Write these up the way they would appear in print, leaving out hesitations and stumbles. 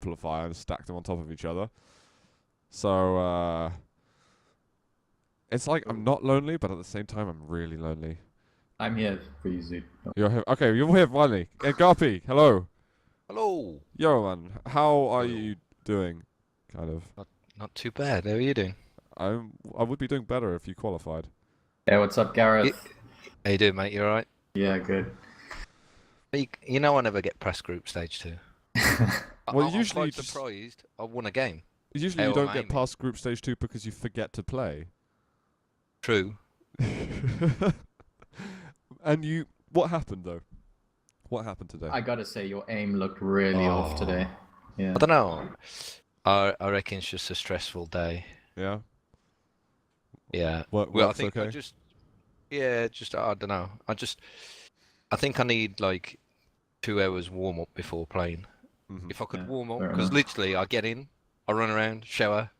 amplifier and stack them on top of each other. So it's like I'm not lonely, but at the same time I'm really lonely. I'm here for you, Zoot. You're here. Okay, you're here finally. GaRpY, hello. Hello. Yo, man. How are Hello. you doing? Kind of. Not too bad. How are you doing? I would be doing better if you qualified. Hey, what's up, Gareth? How you doing, mate? You alright? Yeah, good. You know I never get past group stage 2. Well, I'm usually quite surprised I won a game. Usually How you don't am I get aiming? past group stage 2 because you forget to play. True. And what happened though? What happened today? I gotta say, your aim looked really off today. Yeah. I don't know. I reckon it's just a stressful day. Yeah. Yeah. Work's Well, I think okay. I don't know. I think I need like 2 hours warm up before playing. Mhm. If I could Yeah, warm up, fair because enough. literally I get in, I run around, shower,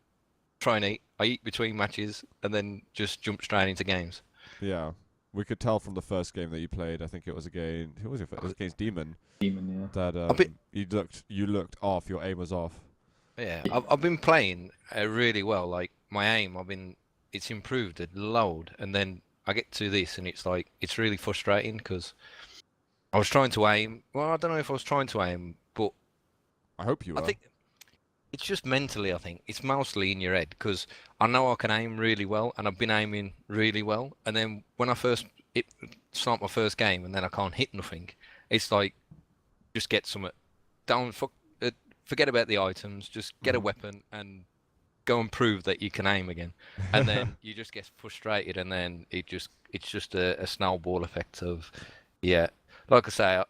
try and eat. I eat between matches, and then just jump straight into games. Yeah. We could tell from the first game that you played. I think it was against who was it? It was against Demon. Demon, yeah. That A bit. you looked off. Your aim was off. Yeah, I've been playing really well. Like my aim, it's improved a load, and then I get to this, and it's really frustrating because I was trying to aim. Well, I don't know if I was trying to aim, but I hope you were. I think it's just mentally. I think it's mostly in your head because I know I can aim really well, and I've been aiming really well. And then when I start my first game, and then I can't hit nothing, it's like just get some. Don't forget about the items. Just get a weapon and go and prove that you can aim again. And then you just get frustrated, and then it's just a snowball effect of, yeah. Like I say,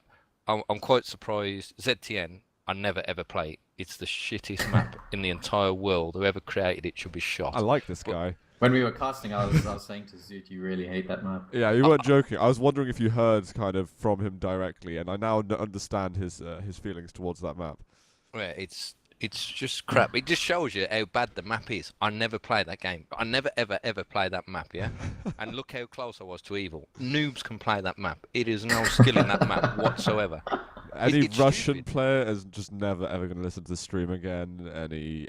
I'm quite surprised. ZTN, I never ever play it. It's the shittest map in the entire world. Whoever created it should be shot. I like this guy. When we were casting, I was saying to Zoot, you really hate that map. Yeah, you weren't joking. I was wondering if you heard kind of from him directly, and I now understand his feelings towards that map. Yeah, it's just crap. It just shows you how bad the map is. I never played that game. I never ever play that map, yeah? And look how close I was to evil. Noobs can play that map. It is no skill in that map whatsoever. Any It's Russian stupid. player is just never ever going to listen to the stream again.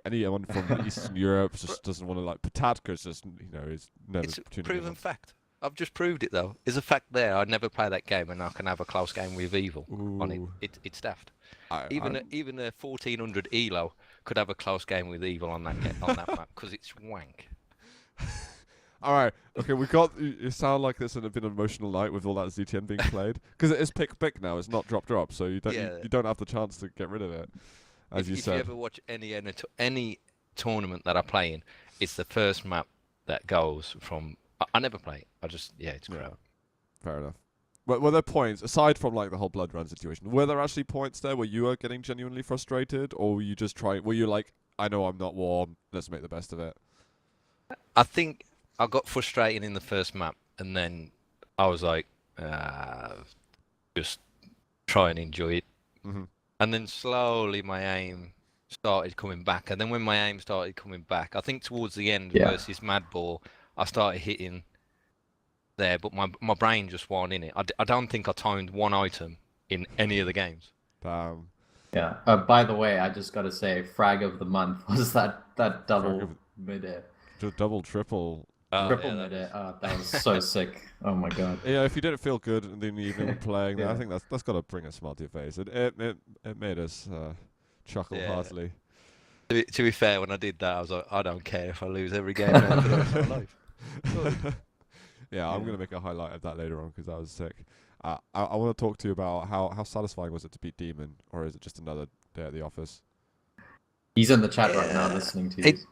Anyone from Eastern Europe just doesn't want to like. Potatka's just is never It's a tuning proven in. fact. I've just proved it though. There's a fact there. I'd never play that game, and I can have a close game with evil on it. Ooh. It's daft. I- Even a 1400 elo could have a close game with evil on that map because it's wank. All right, okay, we got. You sound like this had been an emotional night with all that ZTN being played because it is pick, so it's not drop, so you don't Yeah. you don't have the chance to get rid of it, as you If said. you ever watch any tournament that I play in, it's the first map that goes from. I never play it. It's Yeah. crap. Fair enough. Were there points aside from like the whole blood run situation? Were there actually points there where you were getting genuinely frustrated, or were you just trying? Were you like, I know I'm not warm. Let's make the best of it. I think I got frustrated in the first map, and then I was like, just try and enjoy it. Mm-hmm. And then slowly my aim started coming back. And then when my aim started coming back, I think towards the end versus Madball, I started hitting there, but my brain just wasn't in it. I don't think I timed one item in any of the games. Damn. Yeah. By the way, I just gotta say, frag of the month was that double of- mid-air. Just double, triple. Triple Yeah, mid-air. That was so sick. Oh my god. Yeah, if you didn't feel good in the evening when playing, then I Yeah. think that's got to bring a smile to your face. It made us chuckle Yeah. heartily. To be fair, when I did that, I was like, I don't care if I lose every game now for the rest of my life. Yeah, I'm Yeah. gonna make a highlight of that later on because that was sick. I want to talk to you about how satisfying was it to beat Demon, or is it just another day at the office? He's in the chat right now Yeah. listening to It- you.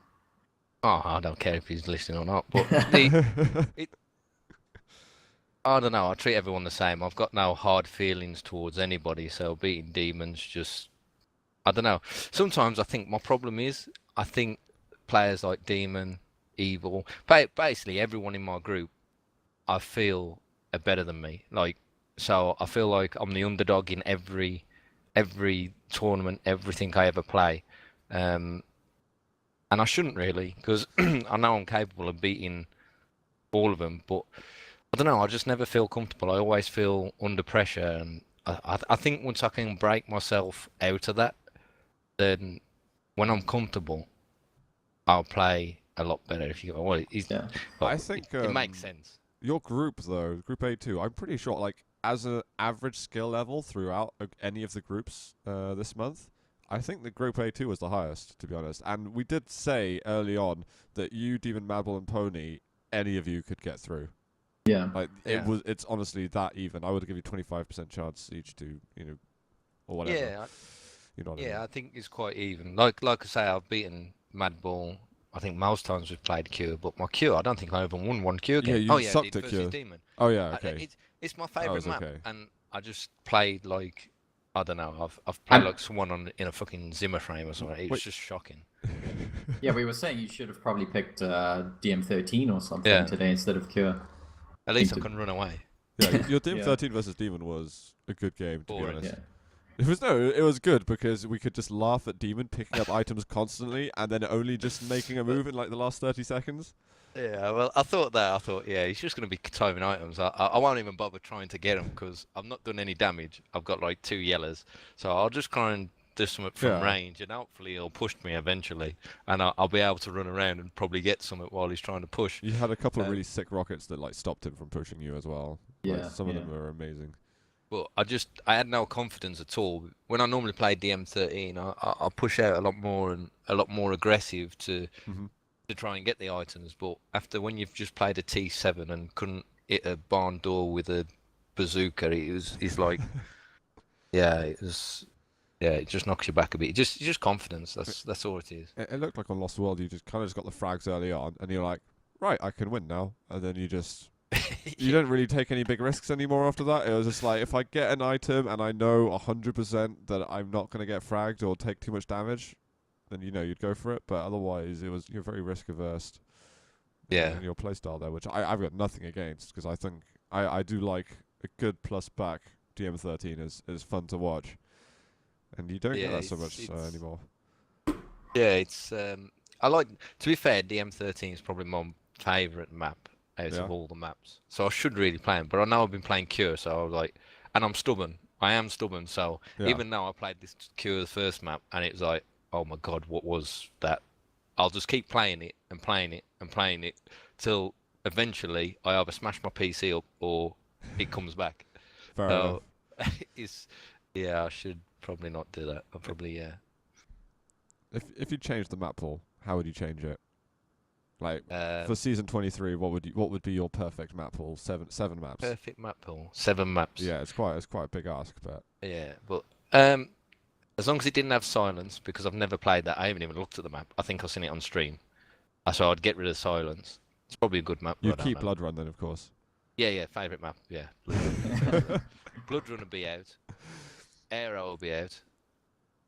Oh, I don't care if he's listening or not, but Yeah, I don't know. I treat everyone the same. I've got no hard feelings towards anybody, so beating demons just, I don't know. Sometimes I think my problem is, I think players like Demon, Evil, basically everyone in my group, I feel are better than me. Like, so I feel like I'm the underdog in every tournament, everything I ever play. And I shouldn't really, because I know I'm capable of beating all of them, but I don't know, I just never feel comfortable. I always feel under pressure, and I think once I can break myself out of that, then when I'm comfortable, I'll play a lot better. If you well, Yeah. well, I think it makes sense. your group though, Group A2, I'm pretty sure like as an average skill level throughout any of the groups this month, I think the Group A2 was the highest, to be honest. And we did say early on that you, Demon, Madball, and Pony, any of you could get through. Yeah. Like Yeah. it's honestly that even. I would give you 25% chance each to or whatever. Yeah, You know what I mean? yeah, I think it's quite even. Like I say, I've beaten Madball. I think most times we've played Cure, but my Cure, I don't think I ever won one Cure Yeah, game. you Oh yeah, I sucked did at versus Cure. Demon. Oh yeah, okay. It's my That favourite was map, okay. and I just played like I don't know. I've played And like someone in a fucking Zimmer frame or something. It was Wait. just shocking. yeah, we were saying you should have probably picked DM13 or something Yeah. today instead of Cure. At least I Seemed to- can run away. Yeah, your Dim Yeah. 13 versus Demon was a good game, to be Boring. honest. Yeah. It was good because we could just laugh at Demon picking up items constantly and then only just making a move in like the last 30 seconds. Yeah, well, I thought, yeah, he's just going to be timing items. I won't even bother trying to get him because I've not done any damage. I've got like 2 yellows, so I'll just try and do something from Yeah. range, and hopefully he'll push me eventually, and I'll be able to run around and probably get something while he's trying to push. You had a couple of Um, really sick rockets that like stopped him from pushing you as well. Like, Yeah, some of yeah. them were amazing. But I had no confidence at all. When I normally play DM13, I push out a lot more and a lot more aggressive to Mhm. try and get the items. But after when you've just played a T7 and couldn't hit a barn door with a bazooka, it's like, yeah, it just knocks you back a bit. Just confidence. That's all it is. It looked like on Lost World you just kind of just got the frags early on and you're like, right, I can win now. And then you don't really take any big risks anymore after that. It was just like, if I get an item and I know 100% that I'm not going to get fragged or take too much damage, then you'd go for it. But otherwise, you're very risk averse. Yeah. In your playstyle there, which I've got nothing against because I think I do like a good plus back DM13 is fun to watch, and you don't get Yeah, that so much it's anymore. yeah, it's I like to be fair, DM13 is probably my favourite map out Yeah. of all the maps. So I should really play them, but I know I've been playing Cure, so I was like, and I'm stubborn. I am stubborn, so Yeah. even though I played this Cure the first map and it was like, oh my god, what was that? I'll just keep playing it and playing it and playing it till eventually I either smash my PC up or it comes back. Fair enough. So it's yeah, I should probably not do that. I'll probably If you change the map pool, how would you change it? Like Um, for season 23, what would be your perfect map pool? Seven maps. perfect map pool, 7 maps. Yeah, it's quite a big ask, but Yeah, but as long as it didn't have silence, because I've never played that, I haven't even looked at the map. I think I've seen it on stream. So I'd get rid of silence. It's probably a good map, but you'd I don't keep know. Blood Run then, of course. Yeah, favourite map, yeah. Blood Run will be out. Aero will be out.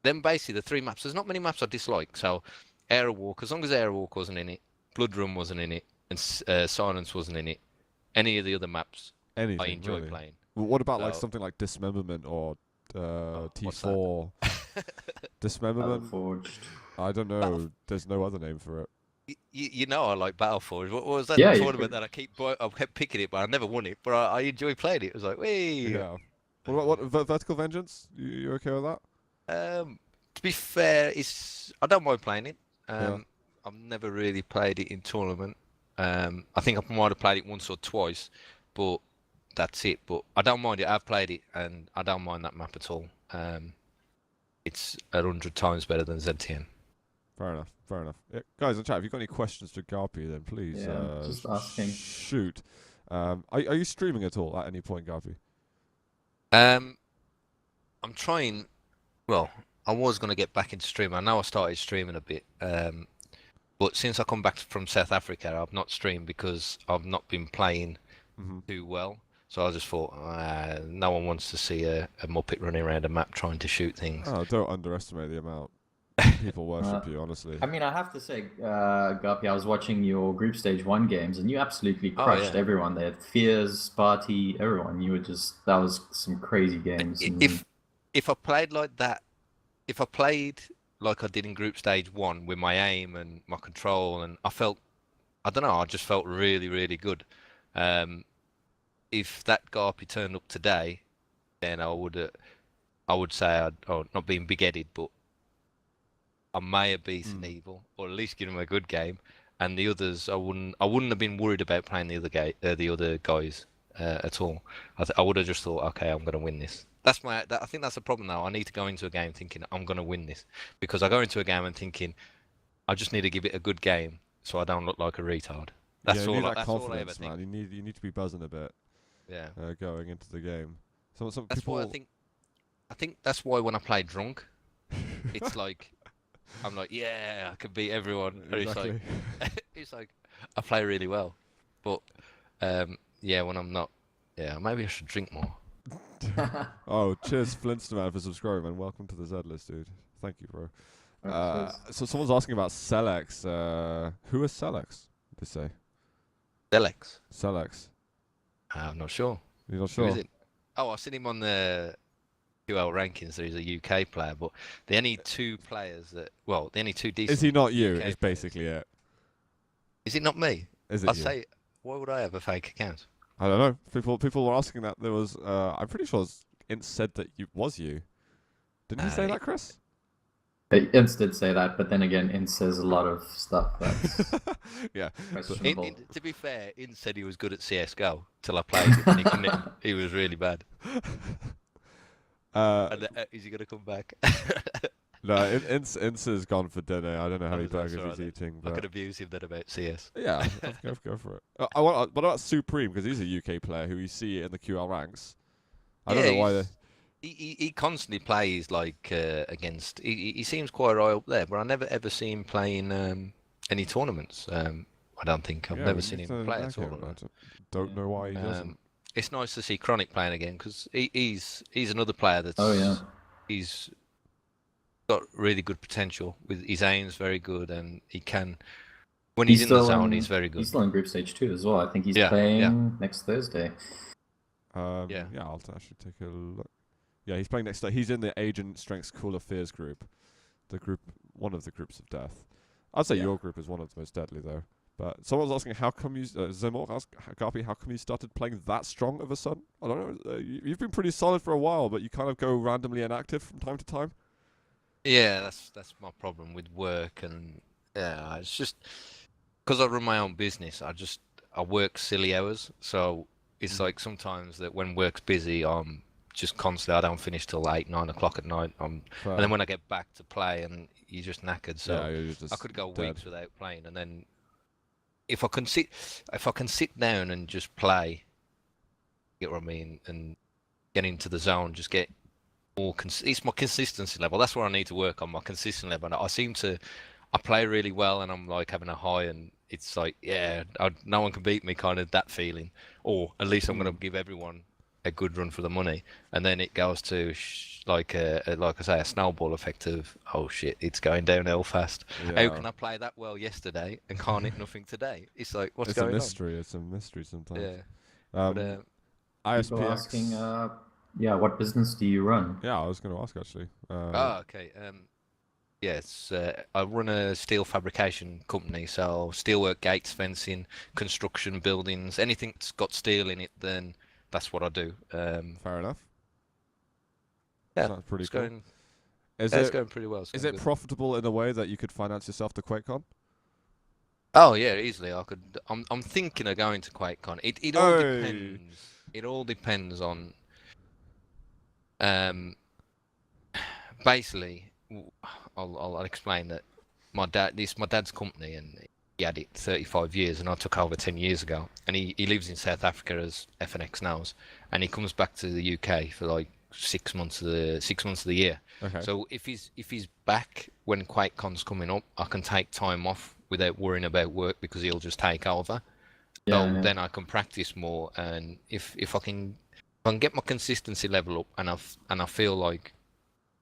Then basically the 3 maps, there's not many maps I dislike, so Aero Walk, as long as Aero Walk wasn't in it, Blood Run wasn't in it, and Silence wasn't in it, any of the other maps Anything. I enjoy really. playing. Well, what about like So- something like Dismemberment or what's T4? Dismemberment? Forged. I don't know. There's no other name for it. You know I like Battleforge. What was that Yeah, you tournament could- that I kept picking it, but I never won it. But I enjoy playing it. It was like, wee. Yeah. What about Vertical Vengeance? You okay with that? To be fair, I don't mind playing it. Yeah. I've never really played it in tournament. I think I might have played it once or twice, but that's it. But I don't mind it. I've played it, and I don't mind that map at all. It's 100 times better than ZTN. Fair enough. Fair enough. Yeah, guys in chat, if you've got any questions for GaRpY, then please Yeah, just asking. shoot. Are you streaming at all at any point, GaRpY? I'm trying. Well, I was going to get back into streaming. I know I started streaming a bit, but since I come back from South Africa, I've not streamed because I've not been playing Mm-hmm. too well. So I just thought, no one wants to see a Muppet running around a map trying to shoot things. Oh, don't underestimate the amount people worship you. Honestly. I mean, I have to say, GaRpY, I was watching your Group Stage 1 games, and you absolutely Oh, crushed yeah. everyone. They had Fears, Sparty, everyone. You were just, that was some crazy games. And If I played like that, if I played like I did in Group Stage 1 with my aim and my control, and I don't know, I just felt really, really good. If that GaRpY turned up today, then I would say not being big-headed, but I may have beaten Evil, or at least given him a good game. And the others, I wouldn't have been worried about playing the other guys at all. I would have just thought, okay, I'm going to win this. I think that's the problem now. I need to go into a game thinking I'm going to win this, because I go into a game and thinking I just need to give it a good game so I don't look like a retard. That's you all. need that That's all I ever confidence, think. man. You need to be buzzing a bit. Yeah. Going into the game. Some That's people. why I think that's why when I play drunk, it's like I'm like, yeah, I can beat everyone. And Exactly. it's like I play really well, but yeah, when I'm not, yeah, maybe I should drink more. Oh, cheers, Flintstone, for subscribing, man. Welcome to the Z list, dude. Thank you, bro. So someone's asking about Celex. Who is Celex? They say Delex. Celex. I'm not sure. You're not Who sure? is it? Oh, I've seen him on the QL rankings. So he's a UK player, but the only two players the only two decent. Is he not you? UK Is basically it. Is it not me? Is it I'd you? say, why would I have a fake account? I don't know. People were asking that. There was. I'm pretty sure Int said that was you. Didn't he say that, Chris? Ince did say that, but then again, Ince says a lot of stuff that's Yeah. questionable. To be fair, In said he was good at CS:GO till I played him, and he couldn't. He was really bad. And, is he gonna come back? No, Ince has gone for dinner. I don't know how many burgers he's eating. I But could abuse him then about CS. yeah, go for it. What about Supreme? Because he's a UK player who you see in the QL ranks. I don't know why. He constantly plays like against. He seems quite high up there, but I never ever see him playing any tournaments. I don't think I've never seen him play a tournament. Don't know why he doesn't. It's nice to see Chronic playing again, because he's another player that's. Oh yeah. He's got really good potential. With his aim's very good, and he can. When he's in the zone, he's very good. He's still in group stage 2 as well. I think he's playing next Thursday. Yeah, I'll actually take a look. Yeah, he's playing next. He's in the Agent Strengths Cooler Fears group, one of the groups of death. I'd say your group is one of the most deadly though. But someone's asking, how come you? Zemor asked GaRpY, how come you started playing that strong of a sudden? I don't know. You've been pretty solid for a while, but you kind of go randomly inactive from time to time. Yeah, that's my problem with work, and yeah, it's just because I run my own business. I work silly hours, so it's like sometimes that when work's busy, I'm just constantly. I don't finish till 8, 9 o'clock at night. And then when I get back to play, and you're just knackered. So I could go weeks without playing, and then if I can sit down and just play, you get what I mean, and get into the zone, just get more. It's my consistency level. That's where I need to work on, my consistency level. And I play really well, and I'm like having a high, and it's like, yeah, no one can beat me, kind of that feeling. Or at least I'm going to give everyone a good run for the money, and then it goes to like I say, a snowball effect of, oh shit, it's going downhill fast. Yeah. How can I play that well yesterday and can't hit nothing today? It's like, what's going on? It's a mystery sometimes. Yeah. People asking, what business do you run? Yeah, I was going to ask actually. Okay. Yes, I run a steel fabrication company, so steelwork, gates, fencing, construction, buildings, anything that's got steel in it, then that's what I do. Fair enough. Yeah, that's pretty it's cool. It's going pretty well. Is it profitable in a way that you could finance yourself to QuakeCon? Oh yeah, easily. I could. I'm thinking of going to QuakeCon. It all depends. It all depends on. Basically, I'll explain that my dad's company, and he had it 35 years, and I took over 10 years ago. And he lives in South Africa, as FNX knows, and he comes back to the UK for like 6 months of the year. Okay. So if he's back when QuakeCon's coming up, I can take time off without worrying about work, because he'll just take over. Then I can practice more, and if I can get my consistency level up, and I feel like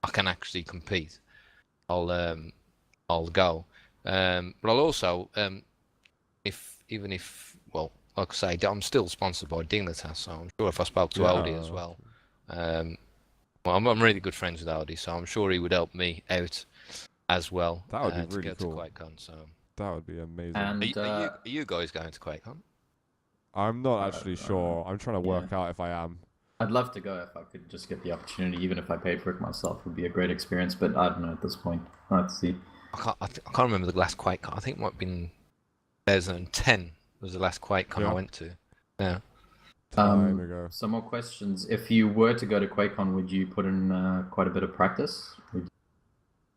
I can actually compete, I'll go. But I'll also, like I say, I'm still sponsored by Dignitas, so I'm sure if I spoke to Aldi as well, I'm really good friends with Aldi, so I'm sure he would help me out as well. That would be really to cool. To QuakeCon, so that would be amazing. And are you guys going to QuakeCon? I'm not actually sure. I'm trying to work out if I am. I'd love to go if I could just get the opportunity, even if I paid for it myself. It would be a great experience, but I don't know at this point. Let's see. I can't remember the last QuakeCon. I think it might have been 2010 was the last QuakeCon Yeah. I went to. Yeah. Time ago. Some more questions. If you were to go to QuakeCon, would you put in quite a bit of practice? Would you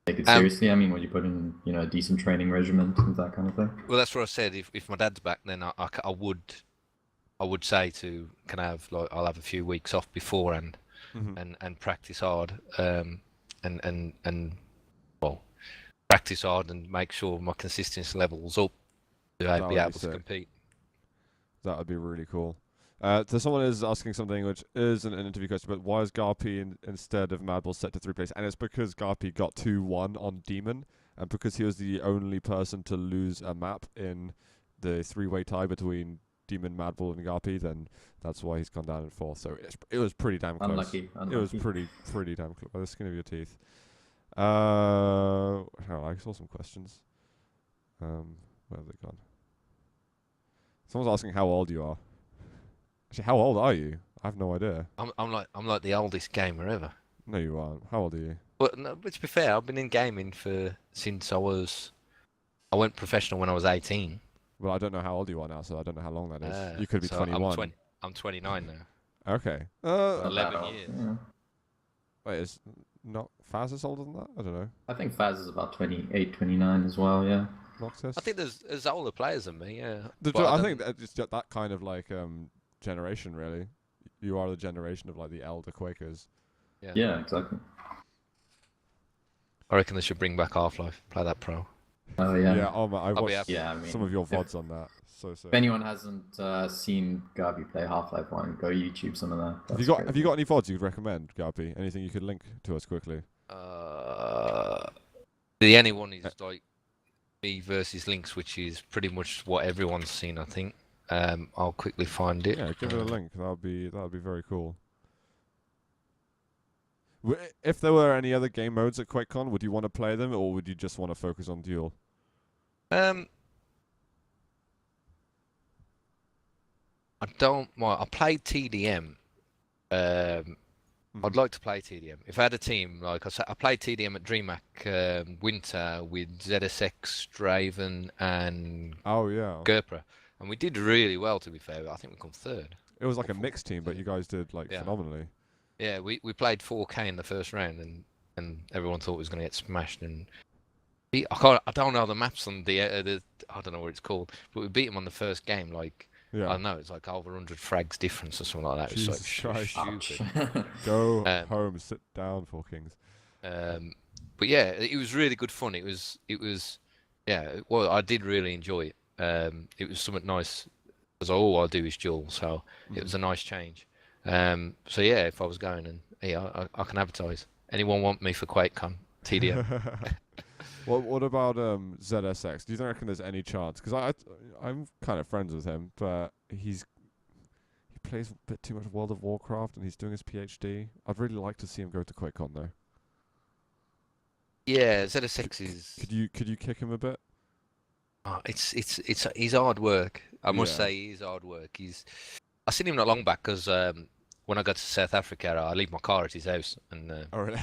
take it seriously? I mean, would you put in, a decent training regimen and that kind of thing? Well, that's what I said. If my dad's back, then I would say I'll have a few weeks off beforehand and practice hard. And well, practice hard and make sure my consistency level's up to be able to compete. That would be really cool. So someone is asking something which is an interview question, but why is GaRpY instead of Mad Bull set to 3 place? And it's because GaRpY got 2-1 on Demon, and because he was the only person to lose a map in the 3-way tie between Demon, Mad Bull, and GaRpY, then that's why he's gone down in 4th. So it was pretty damn close. Unlucky. It was pretty damn close. By the skin of your teeth. I saw some questions. Where have they gone? Someone's asking how old you are. Actually, how old are you? I have no idea. I'm like the oldest gamer ever. No, you aren't. How old are you? Well, no, but to be fair, I've been in gaming since I went professional when I was 18. Well, I don't know how old you are now, so I don't know how long that is. You could be so 21. I'm 29 now. Okay. 11 years. Yeah. Wait, is not Faz is older than that? I don't know. I think Faz is about 28, 29 as well, yeah. Noctis? I think there's older players than me, yeah. I think that it's just that kind of like generation, really. You are the generation of like the elder Quakers. Yeah, exactly. I reckon they should bring back Half-Life. Play that pro. Oh, yeah. Yeah, oh my, I watched I mean, some of your VODs on that. So if anyone hasn't seen GaRpY play Half-Life 1, go YouTube some of that. Have you got any VODs you'd recommend, GaRpY? Anything you could link to us quickly? The only one is like me versus Lynx, which is pretty much what everyone's seen, I think. I'll quickly find it. Yeah, give it a link. That would be very cool. If there were any other game modes at QuakeCon, would you want to play them, or would you just want to focus on Duel? I don't. Well, I played TDM. I'd like to play TDM. If I had a team, like I said, I played TDM at DreamHack Winter with ZSX, Draven, and GaRpY, and we did really well. To be fair, I think we come 3rd. It was like a mixed team, but you guys did like phenomenally. Yeah, we played 4K in the first round, and everyone thought it was going to get smashed. And I don't know the maps on the I don't know what it's called, but we beat them on the first game. Like I don't know, it's like over 100 frags difference or something like that. It was like stupid. Go home, sit down, for kings. But yeah, it was really good fun. It was well, I did really enjoy it. It was something nice because all I do is duel, so it was a nice change. So yeah, if I was going, and I can advertise. Anyone want me for QuakeCon? TDM. What about ZSX? Do you reckon there's any chance? Because I'm kind of friends with him, but he plays a bit too much World of Warcraft, and he's doing his PhD. I'd really like to see him go to QuakeCon though. Yeah, ZSX is. Could you kick him a bit? Oh, he's hard work. I must say, he's hard work. I seen him not long back because when I go to South Africa, I leave my car at his house, and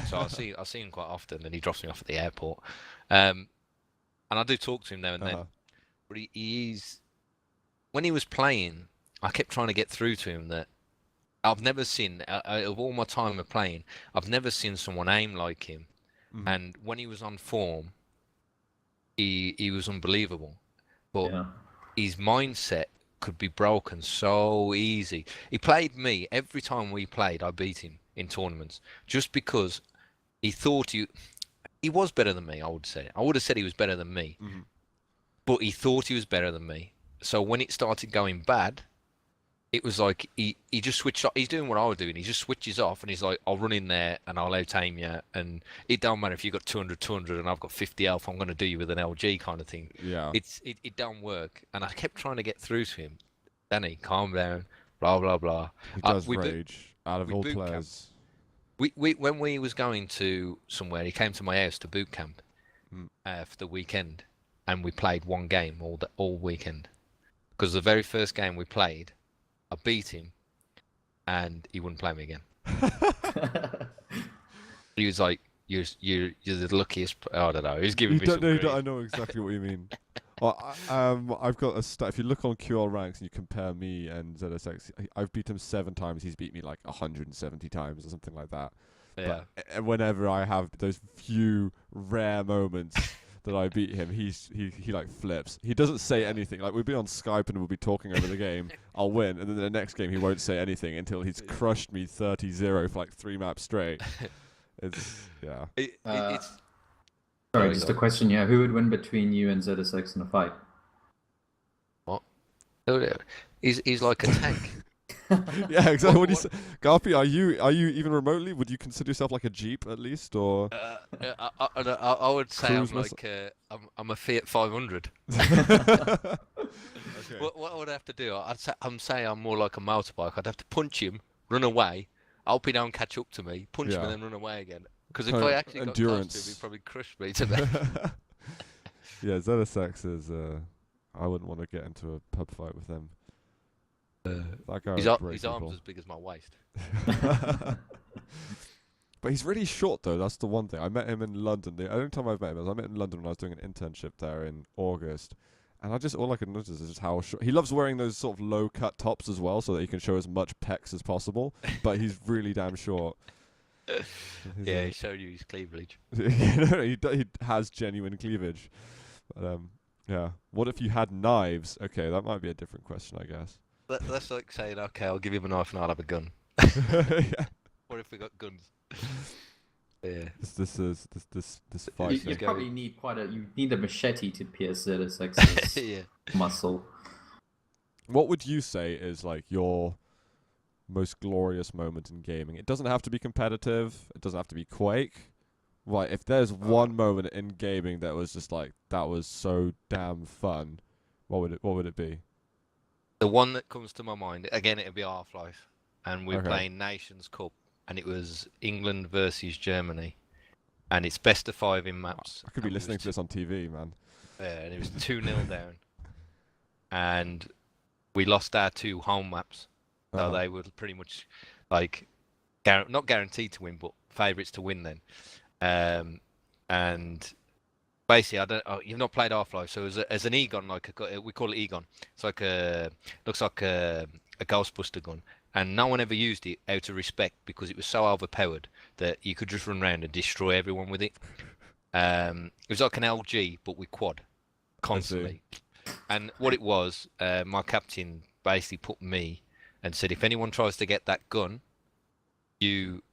so I see him quite often, and he drops me off at the airport. And I do talk to him now and then. But he's when he was playing, I kept trying to get through to him that I've never seen of all my time of playing, I've never seen someone aim like him. And when he was on form, he was unbelievable. But his mindset could be broken so easy. He played me every time we played. I beat him in tournaments just because he thought he was better than me. I would have said he was better than me, but he thought he was better than me. So when it started going bad, it was like he just switched off. He's doing what I was doing. He just switches off, and he's like, I'll run in there and I'll out-aim you. And it don't matter if you've got 200 and I've got 50 health, I'm going to do you with an LG kind of thing. Yeah. It don't work. And I kept trying to get through to him. Danny, calm down, blah, blah, blah. He does rage out of all players. When we was going to somewhere, he came to my house to boot camp for the weekend, and we played one game all weekend. Because the very first game we played, I beat him, and he wouldn't play me again. He was like, you're the luckiest. I don't know. He's giving You me don't some know. grief. I know exactly what you mean. I've got a stat. If you look on QR ranks and you compare me and ZSX, I've beat him 7 times. He's beat me like 170 times or something like that. Yeah. But whenever I have those few rare moments that I beat him, he like flips. He doesn't say anything. Like we'll be on Skype and we'll be talking over the game. I'll win, and then the next game he won't say anything until he's crushed me 30-0 for like 3 maps straight. It's yeah. It's Sorry, Sorry, just go a on. question. Yeah, who would win between you and ZSX in a fight? he's like a tank. Yeah, exactly. What do you What- say? GaRpY, are you even remotely? Would you consider yourself like a Jeep at least, or? I would say I'm Cruise missile- like I'm a Fiat 500. Okay. What I would have to do, I'm saying I'm more like a motorbike. I'd have to punch him, run away. I hope he don't catch up to me, punch him, Yeah. and then run away again. Because if Kind I of actually got close endurance. to him, he'd probably crush me to death. Yeah, ZSX is. I wouldn't want to get into a pub fight with him. That guy His, would ar- break his arms people. as big as my waist. But he's really short though. That's the one thing. I met him in London. The only time I've met him is I met him in London when I was doing an internship there in August. And all I could notice is just how short. He loves wearing those sort of low cut tops as well, so that he can show as much pecs as possible. But he's really damn short. He's, Yeah, he showed you his cleavage. he has genuine cleavage. But, yeah. What if you had knives? Okay, that might be a different question, I guess. That's like saying, okay, I'll give him a knife and I'll have a gun. Yeah. What if we got guns? Yeah. This fight. You thing. probably need you need a machete to pierce ZSX's Yeah. muscle. What would you say is like your most glorious moment in gaming? It doesn't have to be competitive. It doesn't have to be Quake. Right, if there's one moment in gaming that was just like that was so damn fun, what would it be? The one that comes to my mind, again, it'd be Half-Life. And we're Okay. playing Nations Cup. And it was England versus Germany. And it's best of 5 in maps. I could be and we listening was to this on TV, man. and it was 2-0 down. And we lost our 2 home maps. So Uh-huh. they were pretty much like not guaranteed to win, but favourites to win then. And basically, you've not played Half-Life, so as an E-gun, we call it E-gun. It's like looks like a Ghostbuster gun, and no one ever used it out of respect because it was so overpowered that you could just run around and destroy everyone with it. It was like an LG but with quad, constantly. And what it was, my captain basically put me and said, if anyone tries to get that gun, you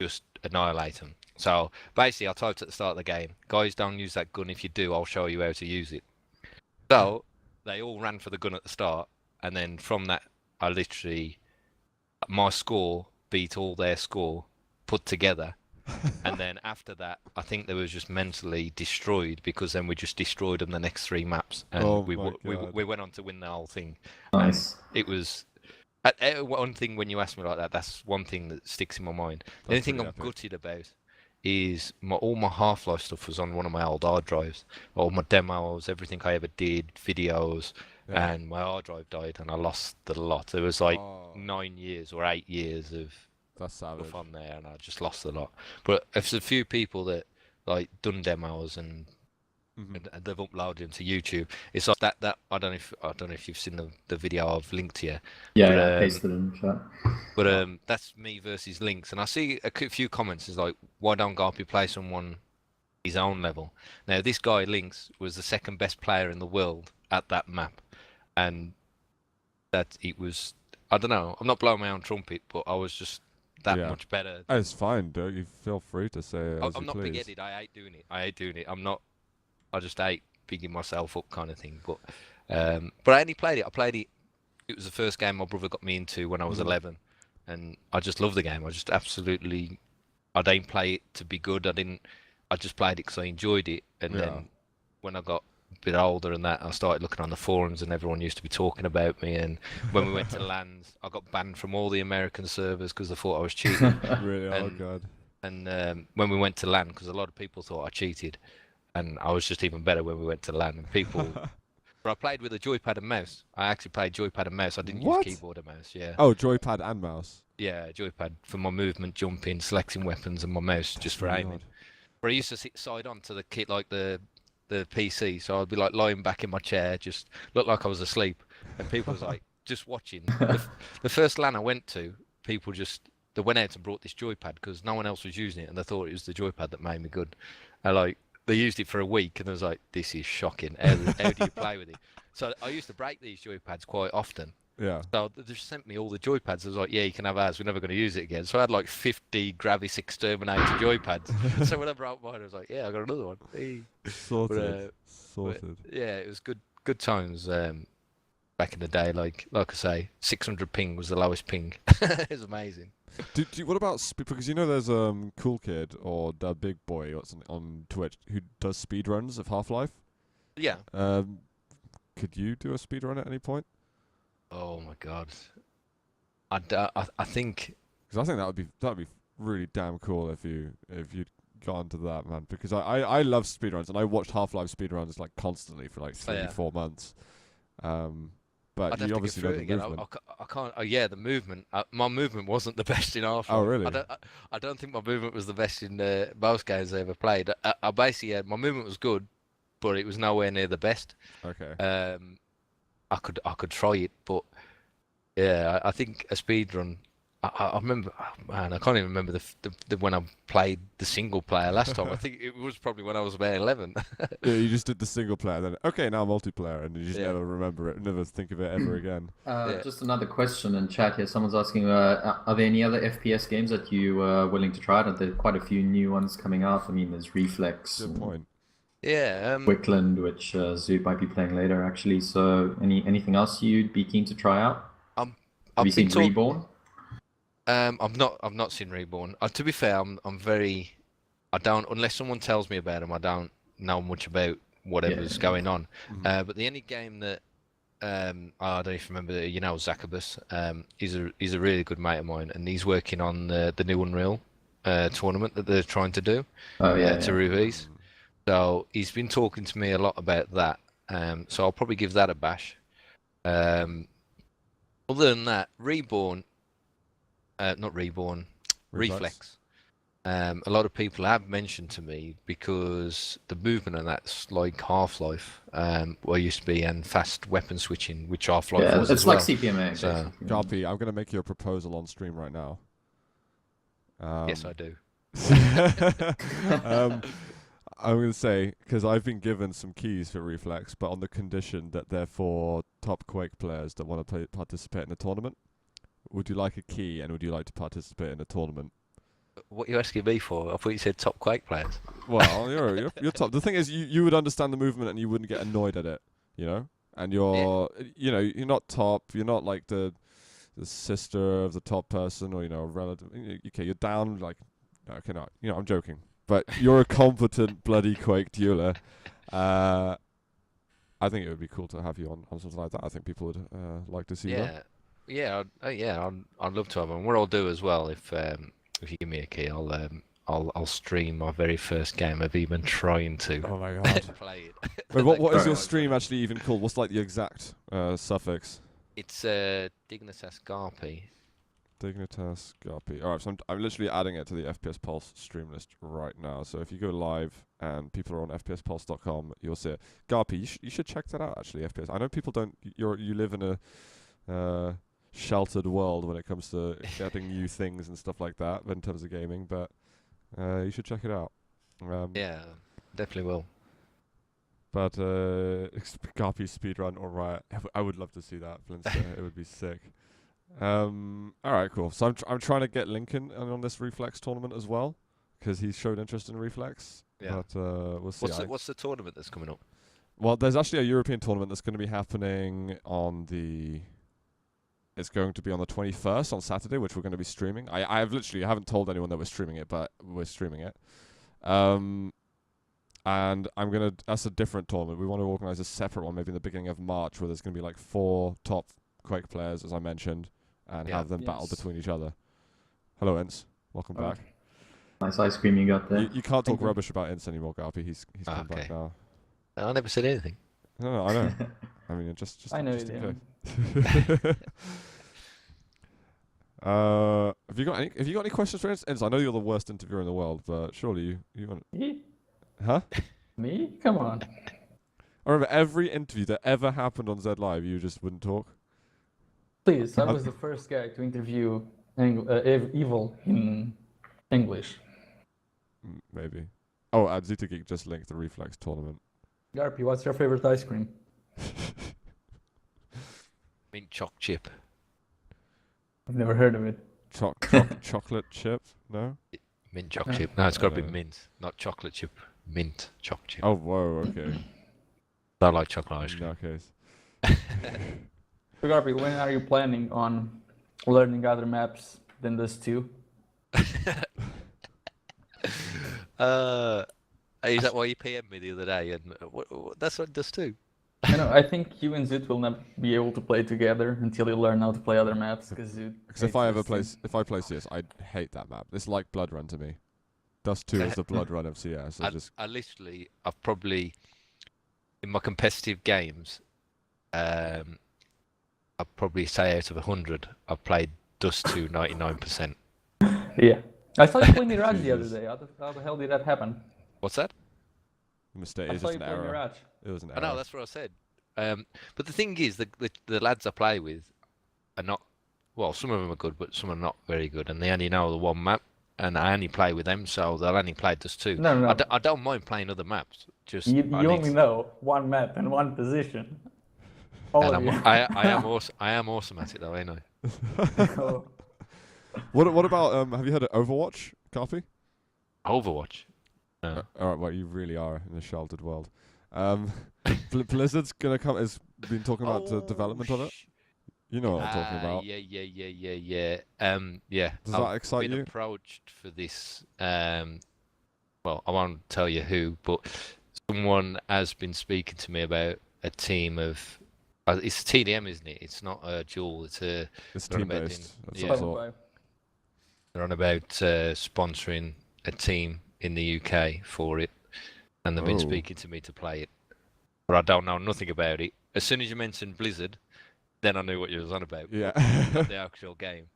just annihilate them. So basically, I typed at the start of the game, guys, don't use that gun. If you do, I'll show you how to use it. So they all ran for the gun at the start, and then from that, my score beat all their score put together. And then after that, I think they were just mentally destroyed because then we just destroyed them the next 3 maps, and Oh we my God. went on to win the whole thing. Nice. It was one thing when you ask me like that. That's one thing that sticks in my mind. The only That's thing pretty I'm epic. gutted about is all my Half-Life stuff was on one of my old hard drives. All my demos, everything I ever did, videos, Yeah. and my hard drive died, and I lost the lot. It was like Oh, 9 years or 8 years of that's savage. stuff on there, and I just lost a lot. But if there's a few people that like done demos and Mhm. and they've uploaded them to YouTube. It's like that. I don't know if you've seen the video I've linked to you. Yeah, But, yeah, I pasted it in the chat. But that's me versus Links, and I see a few comments is like, why don't GaRpY play someone his own level? Now this guy Links was the second best player in the world at that map, and that it was. I don't know. I'm not blowing my own trumpet, but I was just that Yeah. much better. It's fine, don't you? Feel free to say as I'm you not please. big-headed. I hate doing it. I'm not. I just hate bigging myself up, kind of thing. But I only played it. I played it. It was the first game my brother got me into when I was 11, and I just love the game. I just absolutely. I didn't play it to be good. I just played it because I enjoyed it. And Yeah. then when I got a bit older and that, I started looking on the forums, and everyone used to be talking about me. And when we went to LANs, I got banned from all the American servers because they thought I was cheating. Really? Oh And- God. And when we went to LAN, because a lot of people thought I cheated, and I was just even better when we went to LAN. And people, But I played with a joypad and mouse. I actually played joypad and mouse. I didn't What? use keyboard and mouse. Yeah. Oh, joypad and mouse. Yeah, joypad for my movement, jumping, selecting weapons, and my mouse just for Really aiming. odd. But I used to sit side on to the kit like the PC, so I'd be like lying back in my chair, just looked like I was asleep, and people was like just watching. The first LAN I went to, people just they went out and brought this joypad because no one else was using it, and they thought it was the joypad that made me good. And like they used it for a week, and I was like, this is shocking. How do you play with it? So I used to break these joypads quite often. Yeah. So they just sent me all the joypads. I was like, yeah, you can have ours. We're never going to use it again. So I had like 50 Gravis Exterminator joypads. So when I brought mine, I was like, yeah, I got another one. Hey. Sorted. But, Sorted. yeah, it was good times back in the day. Like I say, 600 ping was the lowest ping. It was amazing. What about because you know there's Cool Kid or the Big Boy or something on Twitch who does speed runs of Half-Life. Yeah. Could you do a speed run at any point? Oh my god. I think Because I think that'd be really damn cool if you'd gone to that, man. Because I love speedruns and I watched Half-Life speedruns like constantly for like 3-4 months. But I'd have you to obviously get know through the it again. movement. I can't. Oh yeah, the movement. My movement wasn't the best in Half-Life. Oh really? I don't think my movement was the best in most games I ever played. I basically my movement was good, but it was nowhere near the best. Okay. I could try it, but yeah, I think a speed run. I remember, oh, man, I can't even remember the when I played the single player last time. I think it was probably when I was about 11. Yeah, you just did the single player, then okay, now multiplayer, and you just Yeah. never remember it, never think of it ever again. Just another question in chat here. Someone's asking, are there any other FPS games that you are willing to try? Are there quite a few new ones coming out? I mean, there's Reflex, Good point. Yeah. Wickland, which Zoot might be playing later, actually. So, anything else you'd be keen to try out? Have I've you seen been Reborn? I've not seen Reborn. To be fair, I don't unless someone tells me about them. I don't know much about whatever's going on. Mhm. But the only game that I don't even remember. You know, Zachabus. He's a really good mate of mine, and he's working on the new Unreal tournament that they're trying to do. Oh yeah, To release. So he's been talking to me a lot about that. So I'll probably give that a bash. Other than that, Reborn. Not Reborn, Reflex. A lot of people have mentioned to me because the movement and that's like Half-Life, where it used to be, and fast weapon switching, which Half-Life Yeah, was it's as like well. CPMA. So, GaRpY, I'm gonna make you a proposal on stream right now. yes, I do. I'm going to say, because I've been given some keys for Reflex, but on the condition that they're for top Quake players that want to participate in a tournament. Would you like a key, and would you like to participate in a tournament? What are you asking me for? I thought you said top Quake players. Well, you're top. The thing is, you would understand the movement, and you wouldn't get annoyed at it, you know? And you're you're not top, you're not like the sister of the top person, or, relative. Okay, you're down, like, okay, no, I'm joking. But you're a competent bloody Quake dueler. I think it would be cool to have you on something like that. I think people would like to see that. I'd love to have them. What I'll do as well, if you give me a key, I'll stream my very first game of even trying to Oh my god. play it. Wait, what is your stream actually even called? What's like the exact suffix? It's Dignitas GaRpY. Dignitas GaRpY. Alright, so I'm literally adding it to the FPS Pulse stream list right now. So if you go live and people are on fpspulse.com, you'll see it. GaRpY, you should check that out actually, FPS. I know people don't, you live in a sheltered world when it comes to getting new things and stuff like that in terms of gaming, but you should check it out. Yeah, definitely will. But GaRpY speedrun, alright. I would love to see that, Flintstone. It would be sick. Alright, cool. So I'm trying to get Lincoln on this Reflex tournament as well, because he's showed interest in Reflex. Yeah. But we'll see. What's the tournament that's coming up? Well, there's actually a European tournament that's going to be happening it's going to be on the 21st on Saturday, which we're going to be streaming. I haven't told anyone that we're streaming it, but we're streaming it. And that's a different tournament. We want to organize a separate one, maybe in the beginning of March, where there's going to be like 4 top Quake players, as I mentioned, and have them battle between each other. Hello, Ince. Welcome back. Nice ice cream you got there. You can't talk rubbish about Ince anymore, GaRpY. He's come back now. I never said anything. No, I know. I mean, just I know just you in do. case. Have you got any questions for Enzo? I know you're the worst interviewer in the world, but surely you want. Me? Huh? Me? Come on. I remember every interview that ever happened on Z Live, you just wouldn't talk. Please, I was the first guy to interview Evil in English. Maybe. Oh, Zeta Geek just linked the Reflex tournament. GaRpY, what's your favorite ice cream? Mint choc chip. I've never heard of it. Chocolate chip? No? Mint choc chip. No, it's got to be know. mint, not chocolate chip. Mint choc chip. Oh, whoa, okay. I like chocolate ice In cream. that case. So GaRpY, when are you planning on learning other maps than this two? Is that why you PM'd me the other day? And that's what it does too. I think you and Zoot will not be able to play together until you learn how to play other maps. Because if I play CS, I hate that map. It's like Blood Run to me. Dust 2 is the Blood Run of CS. I've probably, in my competitive games, I'd probably say out of 100, I've played Dust 2 99%. Yeah. I saw you play Mirage the other Jesus. day. How the hell did that happen? What's that? Mistake. I It's saw just you an play error. Mirage. It was an I error. know, that's what I said. But the thing is, the lads I play with are not, well, some of them are good, but some are not very good, and they only know the one map, and I only play with them, so they'll only play Dust 2. No. I don't mind playing other maps. Just You I need only know one map and one position. All and of you. I am awesome at it though, ain't I? Oh. What about have you heard of Overwatch, GaRpY? Overwatch. No. Alright, well you really are in a sheltered world. Blizzard's gonna come has been talking about the development of it. You know what I'm talking about. Yeah. Does that excite I've been you? approached for this. Well, I won't tell you who, but someone has been speaking to me about a team of. It's TDM, isn't it? It's not a duel. It's It's team based. yeah. Five. They're on about sponsoring a team in the UK for it, and they've been Oh. speaking to me to play it. But I don't know nothing about it. As soon as you mentioned Blizzard, then I knew what you was on about. Yeah. Not the actual game.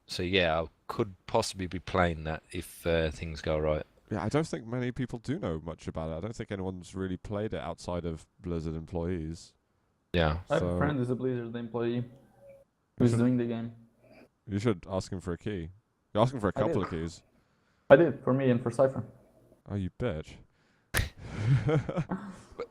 So yeah, I could possibly be playing that if things go right. Yeah, I don't think many people do know much about it. I don't think anyone's really played it outside of Blizzard employees. Yeah. I have So- a friend who's a Blizzard employee who's doing the game. You should ask him for a key. You're asking for a I couple did. of keys. I did, for me and for Cypher. Oh, you bitch.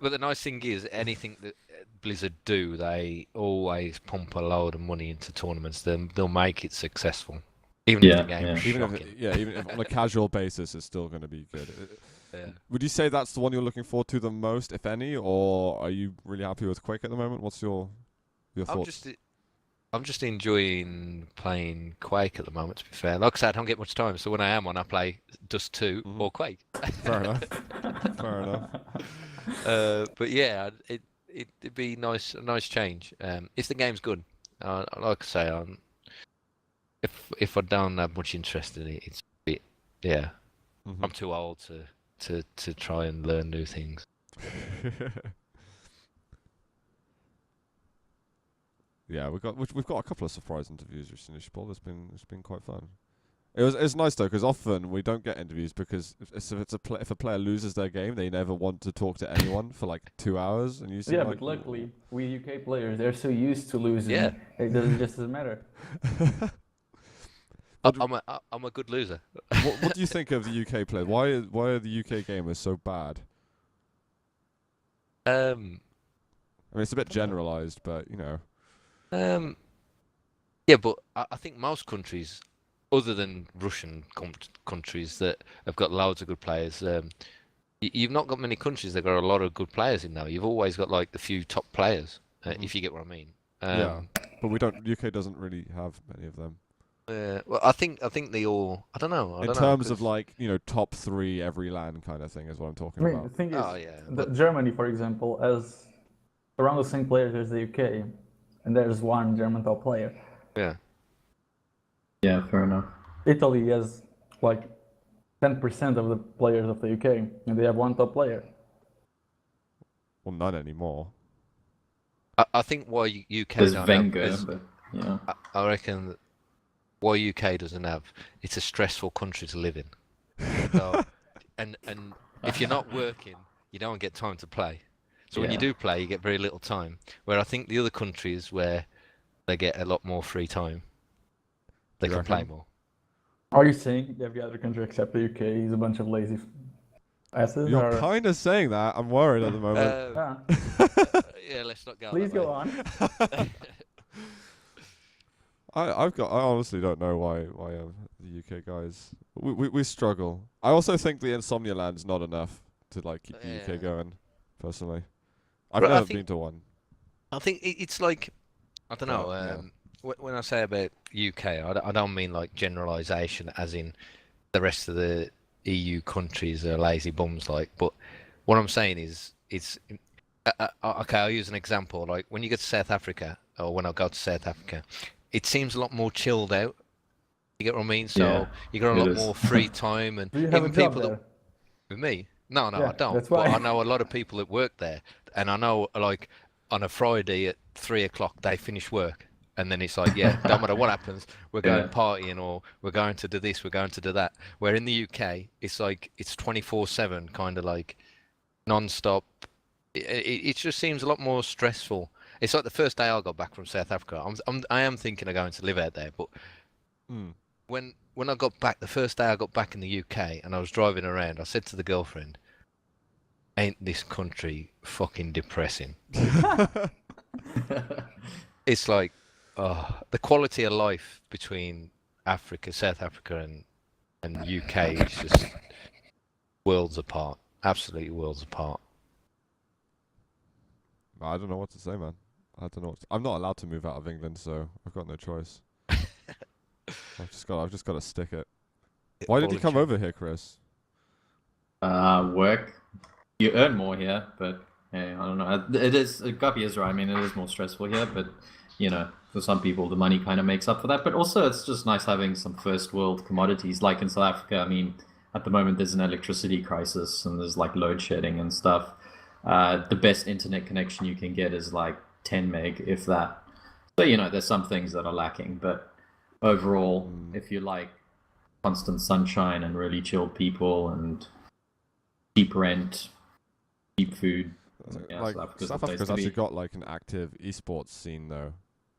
But the nice thing is, anything that Blizzard do, they always pump a load of money into tournaments. They'll make it successful, even if Yeah, the game yeah. is even shocking. even if on a casual basis, it's still going to be good. Yeah. Would you say that's the one you're looking forward to the most, if any, or are you really happy with Quake at the moment? What's your thoughts? I'm just enjoying playing Quake at the moment. To be fair, like I said, I don't get much time, so when I am on, I play Dust 2 Mhm. or Quake. Fair enough. Fair enough. But yeah, it'd be a nice change. If the game's good, like I say, if I don't have much interest in it, it's a bit, yeah. Mhm. I'm too old to try and learn new things. Yeah, we've got a couple of surprise interviews recently, Paul. It's been quite fun. It's nice though, because often we don't get interviews because if a player loses their game, they never want to talk to anyone for like 2 hours, and you see. Yeah, like, but luckily, we UK players, they're so used to losing. Yeah. It just doesn't matter. I'm a good loser. what do you think of the UK player? Why are the UK gamers so bad? I mean, it's a bit generalized, but you know. Yeah, but I think most countries, other than Russian countries that have got loads of good players, you've not got many countries that got a lot of good players in now. You've always got like the few top players, if you get what I mean. Yeah, but we don't. UK doesn't really have many of them. Well, I think they all. I don't know. In terms of like top 3 every LAN kind of thing is what I'm I talking mean, the about. thing is, Oh, yeah, Germany, for example, has around the same players as the UK, and there's one German top player. Yeah. Yeah, fair enough. Italy has like 10% of the players of the UK, and they have one top player. Well, none anymore. I think why UK There's don't Wenger, have, but you know. I reckon that why UK doesn't have, it's a stressful country to live in. So, and if you're not working, you don't get time to play. So when you Yeah. do play, you get very little time. Where I think the other countries where they get a lot more free time, they You can play reckon? more. Are you saying every other country except the UK is a bunch of lazy asses? You're or... kind of saying that. I'm worried at the moment. Yeah. Yeah, let's not go. Please that go way. on. I honestly don't know why the UK guys we struggle. I also think the Insomnia Land's not enough to like keep the Yeah. UK going. Personally, I've But I never think- been to one. I think it's like, I don't know. Yeah. When I say about UK, I don't mean like generalisation, as in the rest of the EU countries are lazy bums. Like, but what I'm saying is, it's okay. I'll use an example. Like when you go to South Africa, or when I go to South Africa, it seems a lot more chilled out. You get what I mean? So Yeah, you got a it lot is. more free time, and Do you have a even job people there? that with me. No, Yeah, I don't. that's But why. I know a lot of people that work there, and I know like on a Friday at 3 o'clock they finish work, and then it's like, yeah, don't matter what happens, we're going Yeah. partying or we're going to do this, we're going to do that. Where in the UK, it's like it's 24/7, kind of like non-stop. It just seems a lot more stressful. It's like the first day I got back from South Africa. I am thinking of going to live out there, but Mm. when I got back, the first day I got back in the UK and I was driving around, I said to the girlfriend, "Ain't this country fucking depressing?" It's like, oh, the quality of life between Africa, South Africa, and UK is just worlds apart. Absolutely worlds apart. I don't know what to say, man. I don't know. I'm not allowed to move out of England, so I've got no choice. I've just got to stick it. Why did you come over here, Chris? Work. You earn more here, but hey, I don't know. It is. GaRpY is right. I mean, it is more stressful here, but you know, for some people, the money kind of makes up for that. But also, it's just nice having some first world commodities, like in South Africa. I mean, at the moment, there's an electricity crisis and there's like load shedding and stuff. The best internet connection you can get is like 10 meg, if that. So you know, there's some things that are lacking, but overall, if you like constant sunshine and really chilled people and cheap rent, cheap food. Yeah, Like South Africa's the South place Africa's to actually be. got like an active esports scene though.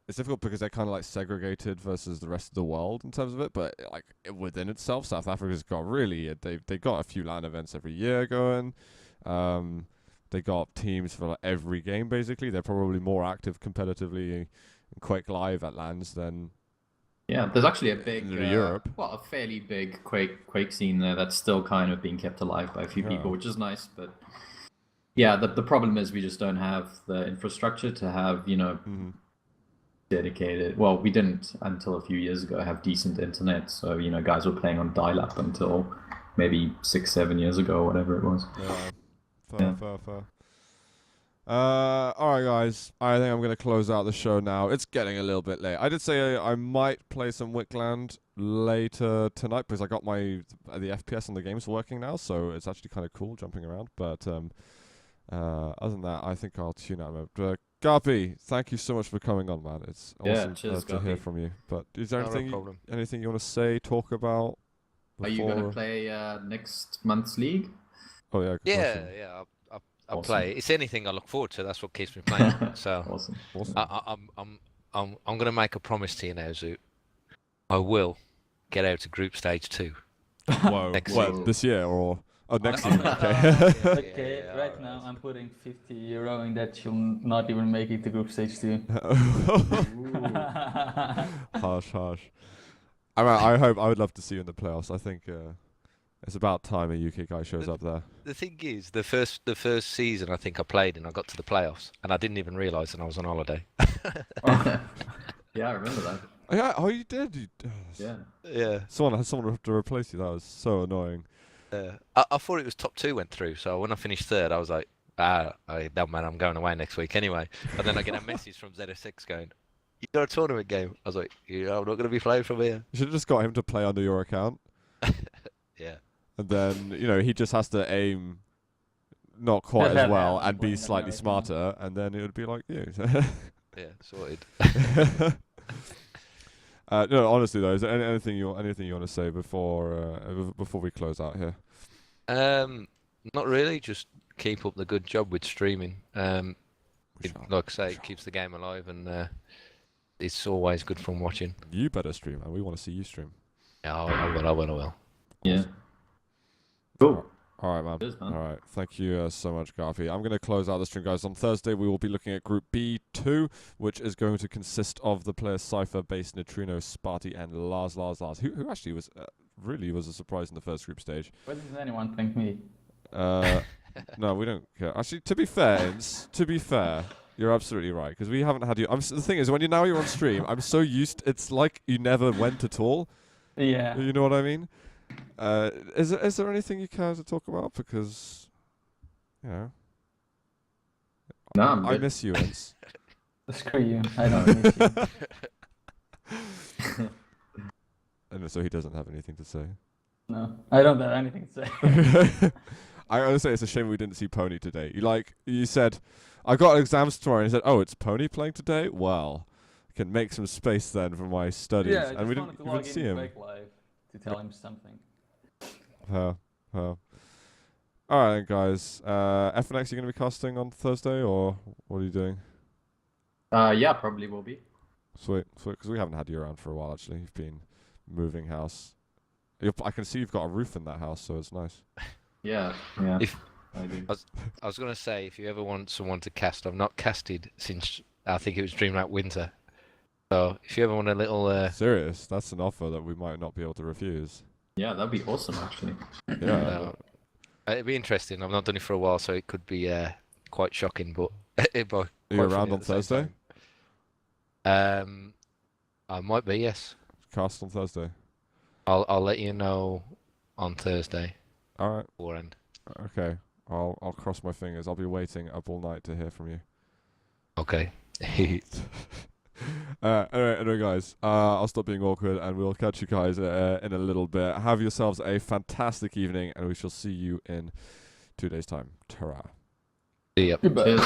It's difficult because they're kind of like segregated versus the rest of the world in terms of it, but like within itself, South Africa's got really they got a few LAN events every year going. They got teams for like every game basically. They're probably more active competitively in Quake Live at LANs than Yeah, there's actually a big, in Europe. well, a fairly big Quake scene there that's still kind of being kept alive by a few Yeah. people, which is nice. But yeah, the problem is we just don't have the infrastructure to have, you know, dedicated. Well, we didn't until a few years ago have decent internet. So, you know, guys were playing on dial-up until maybe 6-7 years ago, or whatever it was. Yeah. Yeah. Fair. Alright guys, I think I'm going to close out the show now. It's getting a little bit late. I did say I might play some Wickland later tonight because I got the FPS on the game's working now, so it's actually kind of cool jumping around. But other than that, I think I'll tune out. But GaRpY, thank you so much for coming on, man. It's Yeah, awesome cheers, to hear GaRpY. from you. But is there No problem. anything you want to say, talk about? Are you going to before- play next month's league? Oh yeah, good question. Yeah. I'll Awesome. play. It's anything I look forward to. That's what keeps me playing. So Awesome. I'm going to make a promise to you now, Zoot. I will get out to group stage 2. Whoa, Next what, season. this year or next Oh, season? no, Okay. Okay, right now I'm putting 50 euro in that you'll not even make it to group stage 2. Harsh. I would love to see you in the playoffs. I think it's about time a UK guy shows up there. The thing is, the first season I think I played and I got to the playoffs and I didn't even realise that I was on holiday. Yeah, I remember that. Yeah, oh you did. Yeah. Yeah. Someone had to replace you. That was so annoying. I thought it was top 2 went through, so when I finished third, I was like, no man, I'm going away next week anyway. And then I get a message from ZSX going, "You got a tournament game?" I was like, "Yeah, I'm not going to be playing from here." You should have just got him to play under your account, Yeah. and then he just has to aim not quite Just as have well Adam and be playing slightly American. smarter, and then it would be like you. Yeah, sorted. No, honestly though, is there anything you want to say before we close out here? Not really. Just keep up the good job with streaming. Like I say, it keeps the game alive, and it's always good fun watching. You better stream, and we want to see you stream. Yeah, I will. Yeah. Cool. All right, man. Cheers, man. All right. Thank you so much, GaRpY. I'm going to close out the stream, guys. On Thursday, we will be looking at Group B2, which is going to consist of the players Cypher, Base, Neutrino, Sparty, and Lars, who actually was really was a surprise in the first group stage. Why doesn't anyone thank me? No, we don't care. Actually, to be fair, you're absolutely right, because we haven't had you. The thing is, when you're on stream, I'm so used. It's like you never went at all. Yeah. You know what I mean? Is there anything you care to talk about? Because, you know, No, I'm I good. miss you, Ince. Screw you. I don't miss you. And so he doesn't have anything to say. No, I don't have anything to say. I honestly, it's a shame we didn't see Pony today. You said, I got exams tomorrow, and he said, oh, it's Pony playing today? Well, I can make some space then for my studies. Yeah, I just and we wanted didn't to even log see in him. Quake Live to tell him something. All right, then, guys. FNX, you going to be casting on Thursday, or what are you doing? Yeah, probably will be. Sweet, because we haven't had you around for a while, actually. You've been moving house. I can see you've got a roof in that house, so it's nice. Yeah. If I do. I was gonna say, if you ever want someone to cast, I've not casted since I think it was Dreamlight Winter. So if you ever want a little, Serious? That's an offer that we might not be able to refuse. Yeah, that'd be awesome, actually. Yeah. it'd be interesting. I've not done it for a while, so it could be quite shocking. But Are you around on Thursday? I might be. Yes. Cast on Thursday. I'll let you know on Thursday. All right. Beforehand. Okay. I'll cross my fingers. I'll be waiting up all night to hear from you. Okay. Anyway, guys, I'll stop being awkward, and we'll catch you guys in a little bit. Have yourselves a fantastic evening, and we shall see you in 2 days' time. Ta-ra. See ya. Goodbye. Cheers.